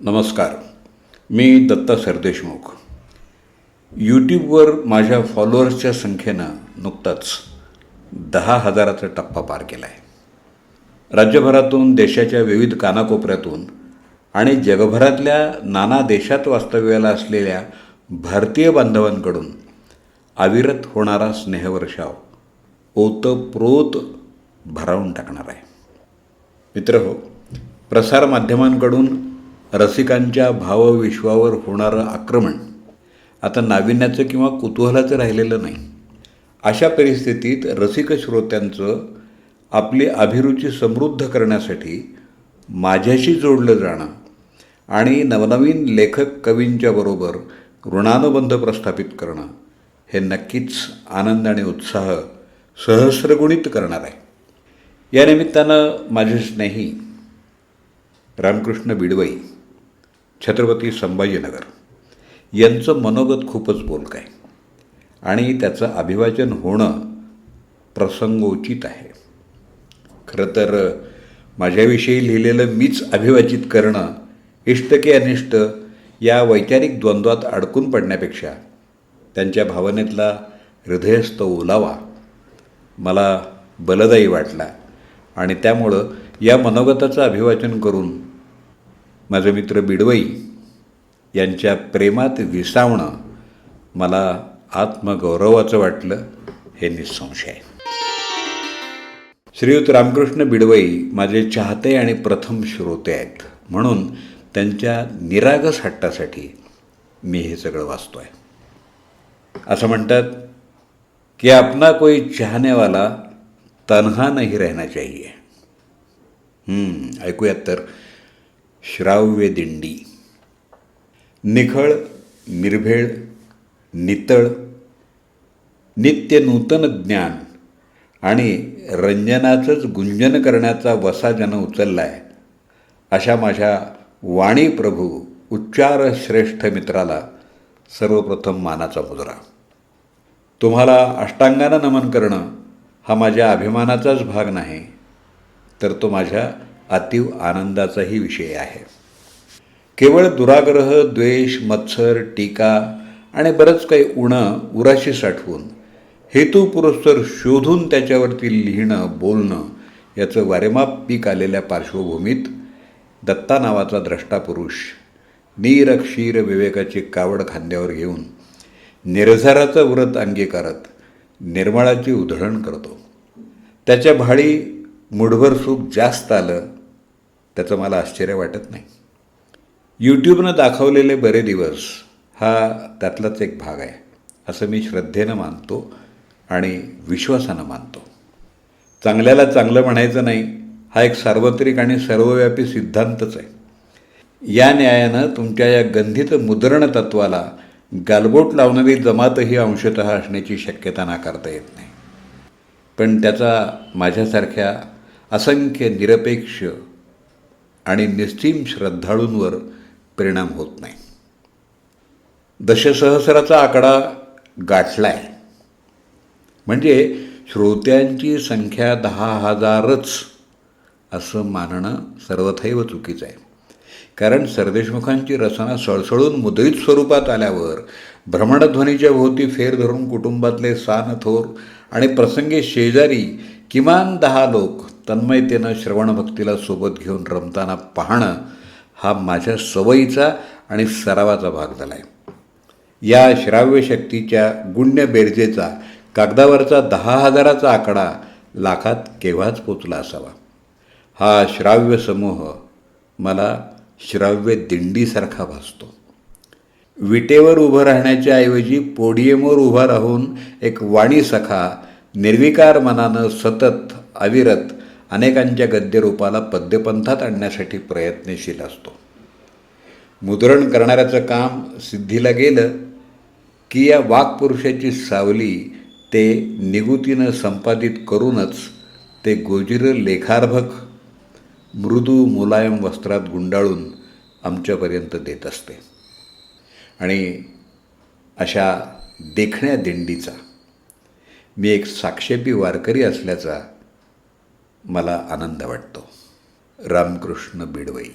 नमस्कार. मी दत्ता सरदेशमुख. यूट्यूबवर माझ्या फॉलोअर्सच्या संख्येनं नुकताच 10,000चा टप्पा पार केला आहे. राज्यभरातून, देशाच्या विविध कानाकोपऱ्यातून आणि जगभरातल्या नाना देशात वास्तव्याला असलेल्या भारतीय बांधवांकडून अविरत होणारा स्नेहवर्षाव ओतप्रोत भरावून टाकणार आहे. मित्रहो, प्रसारमाध्यमांकडून रसिकांच्या भावविश्वावर होणारं आक्रमण आता नाविन्याचं किंवा कुतूहलाचं राहिलेलं नाही. अशा परिस्थितीत रसिक श्रोत्यांचं आपली अभिरुची समृद्ध करण्यासाठी माझ्याशी जोडलं जाणं आणि नवनवीन लेखक कवींच्या बरोबर ऋणानुबंध प्रस्थापित करणं हे नक्कीच आनंद आणि उत्साह सहस्रगुणित करणार आहे. या निमित्तानं माझे स्नेही रामकृष्ण बिडवई, छत्रपती संभाजीनगर यांचं मनोगत खूपच बोलकं आहे आणि त्याचं अभिवाचन होणं प्रसंगोचित आहे. खरं तर माझ्याविषयी लिहिलेलं मीच अभिवाचित करणं इष्ट की अनिष्ट या वैचारिक द्वंद्वात अडकून पडण्यापेक्षा त्यांच्या भावनेतला हृदयस्थ ओलावा मला बलदायी वाटला आणि त्यामुळं या मनोगताचं अभिवाचन करून माझे मित्र बिडवई यांच्या प्रेमात विसावणं मला आत्मगौरवाचं वाटलं, हे निःसंशय आहे. श्रीयुत रामकृष्ण बिडवई माझे चाहते आणि प्रथम श्रोते आहेत, म्हणून त्यांच्या निरागस हट्टासाठी मी हे सगळं वाचतो आहे. असं म्हणतात की अपना कोई चाहने वाला तन्हा नहीं रहना चाहिए. ऐकूयात तर श्राव्य दिंडी. निखळ, निर्भेळ, नितळ, नित्य नूतन ज्ञान आणि रंजनाचंच गुंजन करण्याचा वसा ज्यानं उचलला आहे अशा माझ्या वाणी प्रभू उच्चार श्रेष्ठ मित्राला सर्वप्रथम मानाचा मुजरा. तुम्हाला अष्टांगानं नमन करणं हा माझ्या अभिमानाचाच भाग नाही, तर तो माझ्या अतीव आनंदाचाही विषय आहे. केवळ दुराग्रह, द्वेष, मत्सर, टीका आणि बरंच काही उणं उराशी साठवून हेतुपुरस्सर शोधून त्याच्यावरती लिहिणं, बोलणं याचं वारेमाप पीक आलेल्या पार्श्वभूमीत दत्ता नावाचा द्रष्टा पुरुष नीरक्षीर विवेकाची कावड खांद्यावर घेऊन निर्धाराचं व्रत अंगीकारत निर्मळाची उधळण करतो. त्याच्या भाळी मुठभर सुख जास्त आलं त्याचं मला आश्चर्य वाटत नाही. यूट्यूबनं दाखवलेले बरे दिवस हा त्यातलाच एक भाग आहे, असं मी श्रद्धेनं मानतो आणि विश्वासानं मानतो. चांगल्याला चांगलं म्हणायचं नाही हा एक सार्वत्रिक आणि सर्वव्यापी सिद्धांतच आहे. या न्यायानं तुमच्या या गंधित मुद्रण तत्वाला गालबोट लावणारी जमातही अंशतः असण्याची शक्यता नाकारता येत नाही. पण त्याचा माझ्यासारख्या असंख्य निरपेक्ष आणि निस्सीम श्रद्धाळूंवर परिणाम होत नाही. दशसहस्राचा आकडा गाठला आहे म्हणजे श्रोत्यांची संख्या 10,000च असं मानणं सर्वथैव चुकीचं आहे. कारण सरदेशमुखांची रचना सळसळून मुद्रित स्वरूपात आल्यावर भ्रमणध्वनीच्या भोवती फेर धरून कुटुंबातले सान थोर आणि प्रसंगी शेजारी किमान 10 लोक तन्मयतेनं श्रवणभक्तीला सोबत घेऊन रमताना पाहणं हा माझ्या सवयीचा आणि सरावाचा भाग झाला आहे. या श्राव्य शक्तीच्या गुण्य बेरजेचा कागदावरचा 10,000चा आकडा लाखात केव्हाच पोचला असावा. हा श्राव्य समूह मला श्राव्य दिंडीसारखा भासतो. विटेवर उभं राहण्याच्या ऐवजी पोडियमवर उभा राहून एक वाणी सखा निर्विकार मनानं सतत अविरत अनेकांच्या गद्यरूपाला पद्यपंथात आणण्यासाठी प्रयत्नशील असतो. मुद्रण करणाऱ्याचं काम सिद्धीला गेलं की या वाक्पुरुषाची सावली ते निगुतीनं संपादित करूनच ते गोजिर लेखार्भक मृदू मुलायम वस्त्रात गुंडाळून आमच्यापर्यंत देत असते. आणि अशा देखण्या दिंडीचा मी एक साक्षेपी वारकरी असल्याचा मला आनंद वाटतो. रामकृष्ण बिडवई.